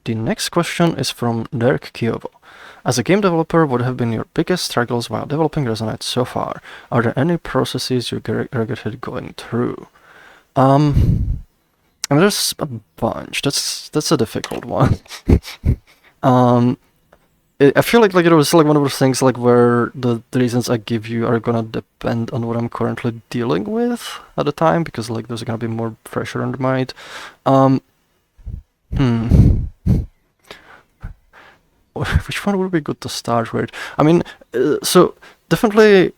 the next question is from Derek Kiovo. As a game developer, what have been your biggest struggles while developing Resonite so far? Are there any processes you regretted going through? I mean, there's a bunch. That's a difficult one. I feel like it's like one of those things like where the reasons I give you are gonna depend on what I'm currently dealing with at the time, because like there's gonna be more pressure on the mind. Which one would be good to start with? I mean, so definitely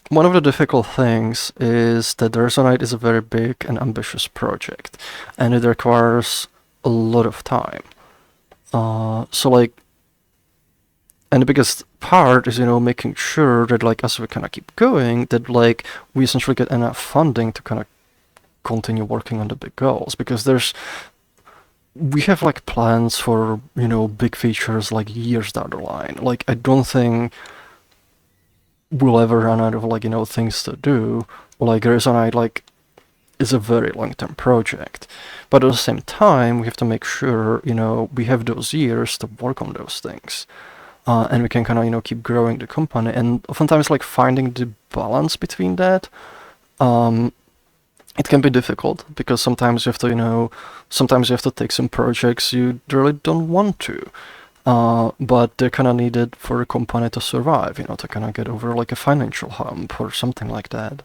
one of the difficult things is that the Resonite is a very big and ambitious project, and it requires a lot of time. So like, and the biggest part is, making sure that like as we kind of keep going, that like we essentially get enough funding to kind of continue working on the big goals, because we have like plans for, big features like years down the line. Like I don't think we'll ever run out of like, things to do. Like Resonite like is a very long-term project. But at the same time, we have to make sure, we have those years to work on those things. And we can kind of, keep growing the company. And oftentimes, like, finding the balance between that, it can be difficult, because sometimes you have to, take some projects you really don't want to. But they're kind of needed for a company to survive, to kind of get over, like, a financial hump or something like that.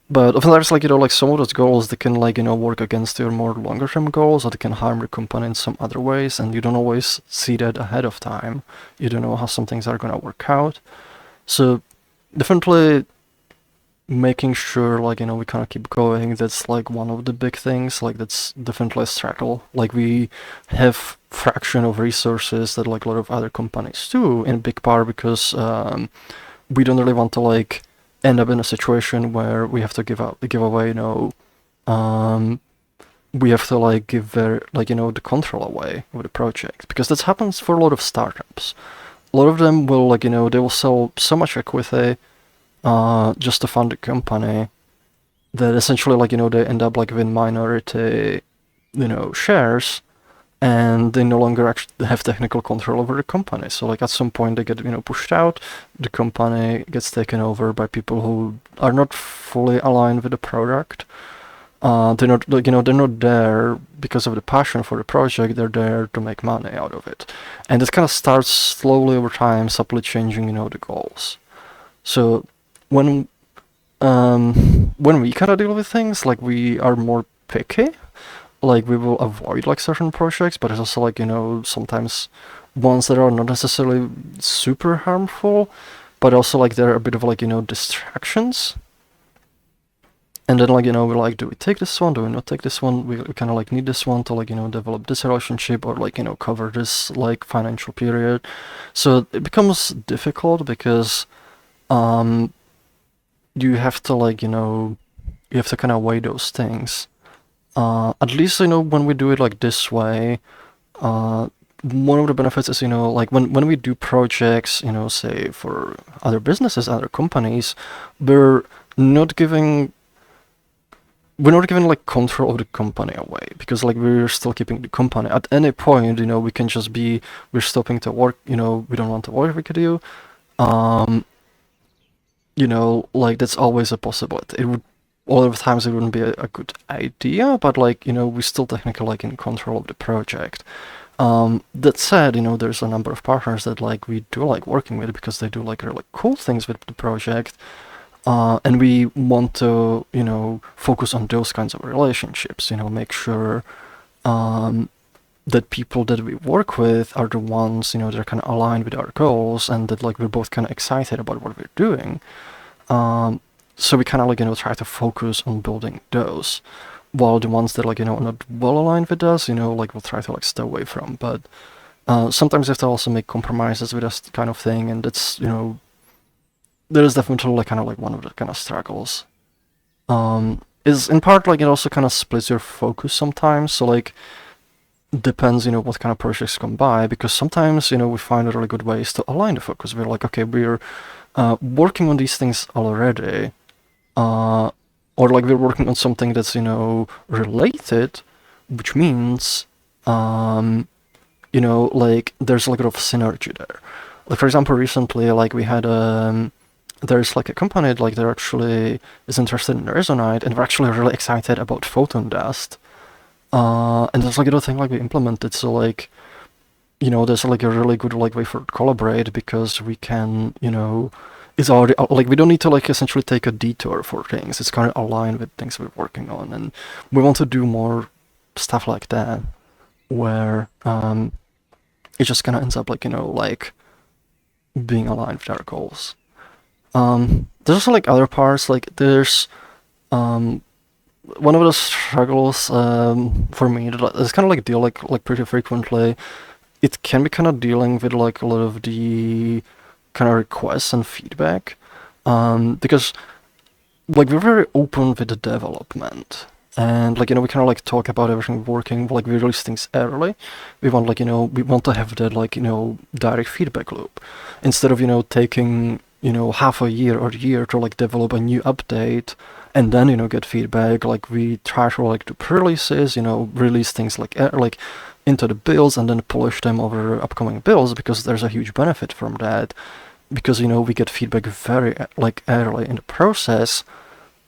But often there's like some of those goals that can work against your more longer term goals, or they can harm your company in some other ways, and you don't always see that ahead of time. You don't know how some things are gonna work out. So definitely making sure we kind of keep going, that's like one of the big things. Like that's definitely a struggle. Like we have fraction of resources that like a lot of other companies do, in big part because we don't really want to end up in a situation where we have to give away, we have to give the control away of the project, because that happens for a lot of startups. A lot of them will they will sell so much equity just to fund the company, that essentially they end up with minority shares, and they no longer actually have technical control over the company. So at some point they get pushed out, the company gets taken over by people who are not fully aligned with the product. They're not they're not there because of the passion for the project. They're there to make money out of it, and it kind of starts slowly over time, subtly changing the goals. So when we kind of deal with things, we are more picky. We will avoid certain projects, but it's also sometimes ones that are not necessarily super harmful, but also they're a bit of distractions. And then we're do we take this one, do we not take this one? We kind of need this one to develop this relationship, or cover this financial period. So it becomes difficult, because you have to you have to kind of weigh those things. At least when we do it this way, one of the benefits is when we do projects, say for other businesses, other companies, we're not giving control of the company away, because we're still keeping the company. At any point, we can just be, we're stopping to work, we don't want to work with you. That's always a possibility. It would, a lot of times it wouldn't be a good idea, but we still technically in control of the project. That said, there's a number of partners that we do working with, because they do really cool things with the project. And we want to, focus on those kinds of relationships, make sure that people that we work with are the ones, that are kind of aligned with our goals, and that we're both kind of excited about what we're doing. So we kind of try to focus on building those, while the ones that are not well aligned with us, we'll try to stay away from. But sometimes you have to also make compromises with this kind of thing, and that's there is definitely kind of one of the kind of struggles. Is in part it also kind of splits your focus sometimes. So depends what kind of projects come by, because sometimes we find really good ways to align the focus. We're okay, we're working on these things already, or we're working on something that's related, which means, you know, like there's like a lot of synergy there. Like for example, recently, like we had there's like a company like that actually is interested in Resonite, and we're actually really excited about photon dust. And there's like a thing like we implemented, so like, you know, there's like a really good like way for collaborate, because we can, you know, it's already like we don't need to like essentially take a detour for things. It's kind of aligned with things we're working on, and we want to do more stuff like that, where it just kind of ends up like, you know, like being aligned with our goals. There's also like other parts, like there's one of the struggles for me that is kind of like deal like pretty frequently. It can be kind of dealing with like a lot of the kind of requests and feedback, because like we're very open with the development, and like, you know, we kind of like talk about everything working, like we release things early. We want like, you know, we want to have that like, you know, direct feedback loop, instead of, you know, taking, you know, half a year or a year to like develop a new update and then, you know, get feedback. Like we try to like do pre-releases, you know, release things like into the builds and then polish them over upcoming builds, because there's a huge benefit from that, because, you know, we get feedback very like early in the process,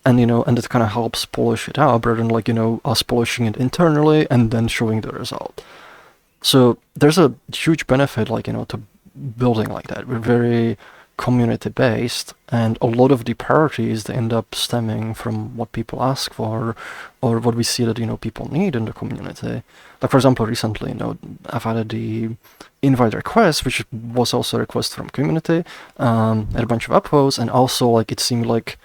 and, you know, and it kind of helps polish it out rather than like, you know, us polishing it internally and then showing the result. So there's a huge benefit, like, you know, to building like that. We're very community based, and a lot of the priorities, they end up stemming from what people ask for, or what we see that, you know, people need in the community. Like for example, recently, you know, I've added the invite request, which was also a request from community, and a bunch of upvotes, and also like it seemed like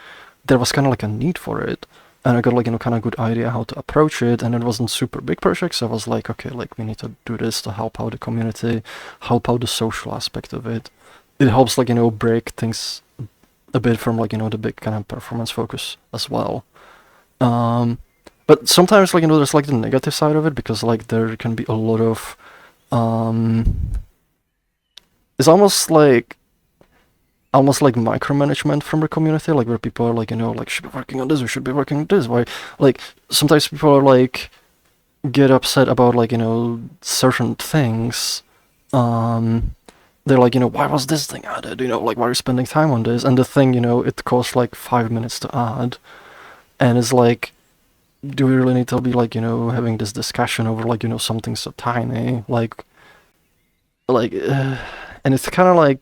there was kind of like a need for it, and I got like, you know, kind of good idea how to approach it, and it wasn't super big project, so I was like, okay, like we need to do this to help out the community, help out the social aspect of it. It helps like, you know, break things a bit from like, you know, the big kind of performance focus as well. But sometimes like, you know, there's like the negative side of it, because like there can be a lot of it's almost like micromanagement from the community, like where people are like, you know, like should be working on this, we should be working on this. Why, like sometimes people are like get upset about like, you know, certain things. They're like, you know, why was this thing added? You know, like why are you spending time on this? And the thing, you know, it costs like 5 minutes to add, and it's like, do we really need to be like, you know, having this discussion over like, you know, something so tiny, and it's kind of like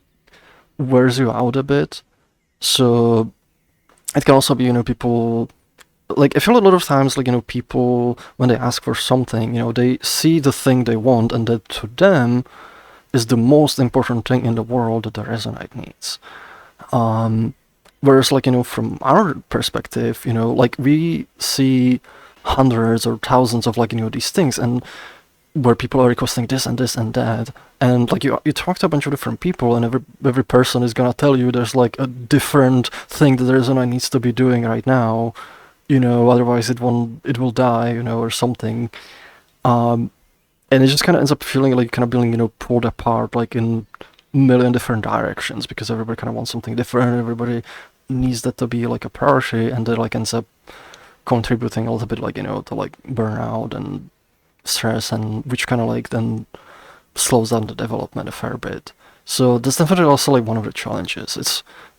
wears you out a bit. So it can also be, you know, people like, I feel a lot of times like, you know, people when they ask for something, you know, they see the thing they want, and that to them is the most important thing in the world that the Resonite needs. Whereas like, you know, from our perspective, you know, like we see hundreds or thousands of like, you know, these things, and where people are requesting this and this and that, and like you talk to a bunch of different people, and every person is gonna tell you there's like a different thing that the Resonite needs to be doing right now, you know, otherwise it will die, you know, or something. And it just kind of ends up feeling like kind of being, you know, pulled apart like in a million different directions, because everybody kind of wants something different, everybody needs that to be like a priority, and that like ends up contributing a little bit like, you know, to like burnout and stress, and which kind of like then slows down the development a fair bit. So that's definitely also like one of the challenges.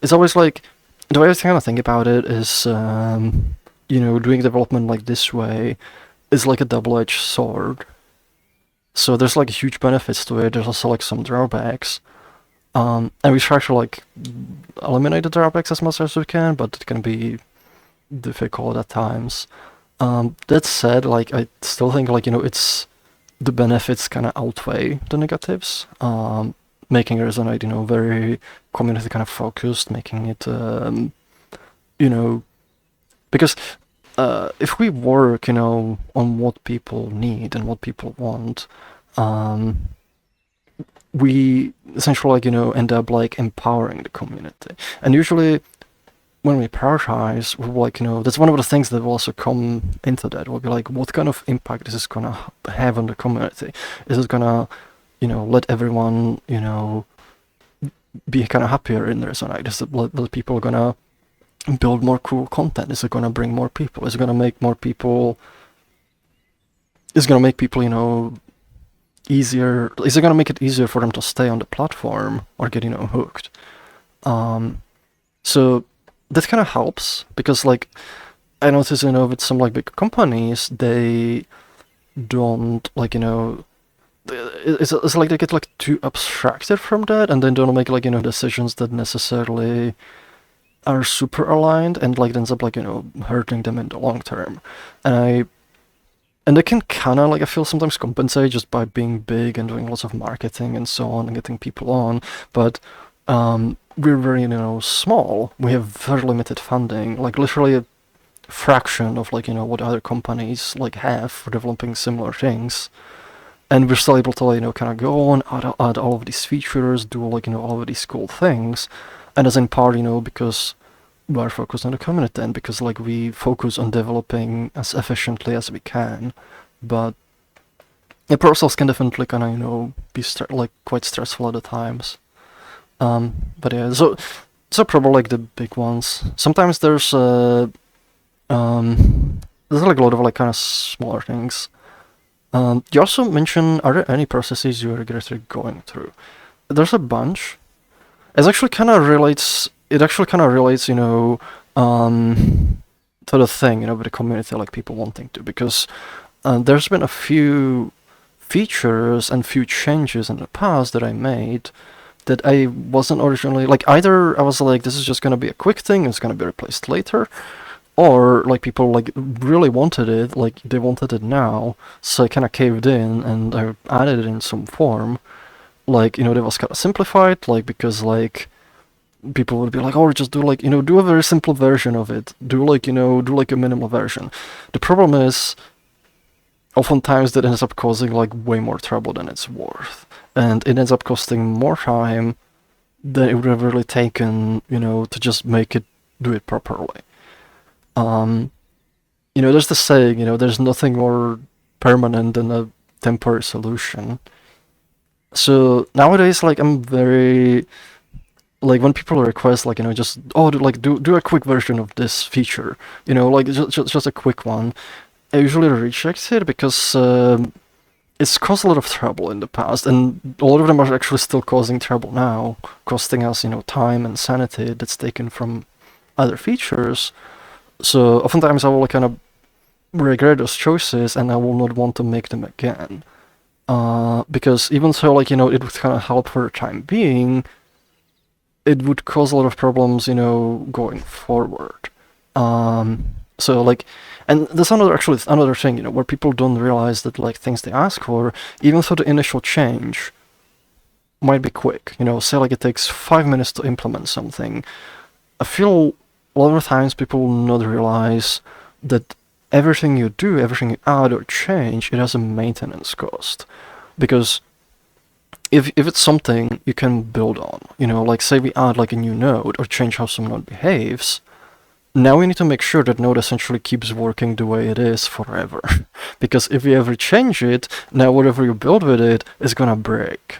It's always like, the way I kind of think about it is, you know, doing development like this way is like a double-edged sword. So there's like huge benefits to it. There's also like some drawbacks. And we try to like eliminate the drawbacks as much as we can, but it can be difficult at times. That said, like I still think like, you know, it's the benefits kind of outweigh the negatives. Making Resonite, you know, very community kind of focused, making it, you know, because if we work, you know, on what people need and what people want, we essentially like, you know, end up like empowering the community. And usually when we prioritize, we're like, you know, that's one of the things that will also come into that. We'll be like, what kind of impact is this gonna have on the community? Is it gonna, you know, let everyone, you know, be kind of happier in Resonite? Is it let people gonna build more cool content? Is it gonna bring more people? Is it gonna make more people is gonna make people, easier. Is it gonna make it easier for them to stay on the platform or get, hooked? So that kind of helps because, like, I notice, with some like big companies, they don't like, it's like they get like too abstracted from that, and then don't make like, decisions that necessarily are super aligned, and like ends up like, hurting them in the long term. And they can kind of, like, I feel sometimes compensate just by being big and doing lots of marketing and so on and getting people on. But we're very, small. We have very limited funding, like literally a fraction of, like, what other companies like have for developing similar things. And we're still able to, kind of go on, add all of these features, do, like, all of these cool things. And as in part, because we are focused on the community and because, like, we focus on developing as efficiently as we can. But the process can definitely kind of, be like quite stressful at the times. But yeah, so probably like the big ones. Sometimes there's like a lot of like kind of smaller things. You also mentioned, are there any processes you regretted going through? There's a bunch. It actually kind of relates, to the thing, with the community, like people wanting to, because there's been a few features and few changes in the past that I made that I wasn't originally, like, either I was like, this is just gonna be a quick thing, it's gonna be replaced later, or like people like really wanted it, like they wanted it now, so I kind of caved in and I added it in some form. Like, that was kind of simplified, like, because like people would be like, oh, just do like, do a very simple version of it, do like, do like a minimal version. The problem is oftentimes that ends up causing like way more trouble than it's worth, and it ends up costing more time than it would have really taken, to just make it do it properly. There's the saying, there's nothing more permanent than a temporary solution. So nowadays, like, I'm very, like, when people request, like, just, oh, do a quick version of this feature, like, just a quick one, I usually reject it because it's caused a lot of trouble in the past, and a lot of them are actually still causing trouble now, costing us, time and sanity that's taken from other features. So oftentimes I will kind of regret those choices, and I will not want to make them again. Because even so, like, it would kind of help for the time being, it would cause a lot of problems, going forward. So like, and there's another thing, where people don't realize that, like, things they ask for, even though the initial change might be quick, say like it takes 5 minutes to implement something. I feel a lot of times people will not realize that everything you do, everything you add or change, it has a maintenance cost. Because if it's something you can build on, like say we add like a new node or change how some node behaves, now we need to make sure that node essentially keeps working the way it is forever. Because if you ever change it, now whatever you build with it is gonna break.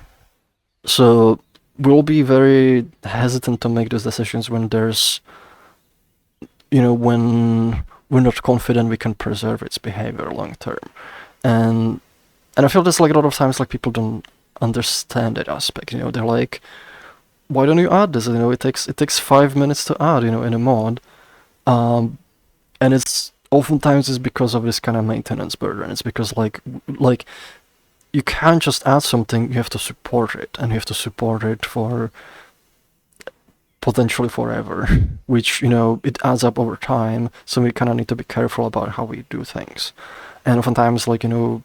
So we'll be very hesitant to make those decisions when there's, when we're not confident we can preserve its behavior long term. And I feel there's like a lot of times like people don't understand that aspect. They're like, why don't you add this? It takes 5 minutes to add, in a mod. And it's oftentimes is because of this kind of maintenance burden. It's because like you can't just add something, you have to support it, and you have to support it for potentially forever, which, it adds up over time, so we kind of need to be careful about how we do things. And oftentimes, like, we'll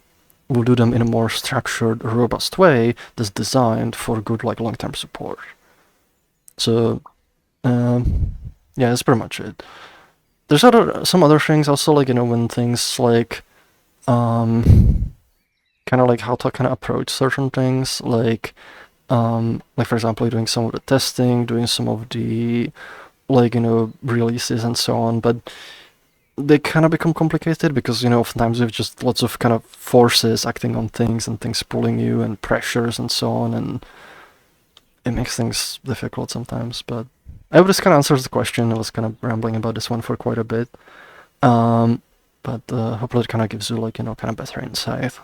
do them in a more structured, robust way that's designed for good, like, long-term support. So, yeah, that's pretty much it. There's some other things also, like, when things like, kind of like how to kind of approach certain things, like for example, doing some of the testing, doing some of the, like, releases and so on, but they kind of become complicated because, oftentimes we have just lots of kind of forces acting on things and things pulling you and pressures and so on, and it makes things difficult sometimes. But I hope this kind of answers the question. I was kind of rambling about this one for quite a bit. But hopefully it kind of gives you like, kind of better insight.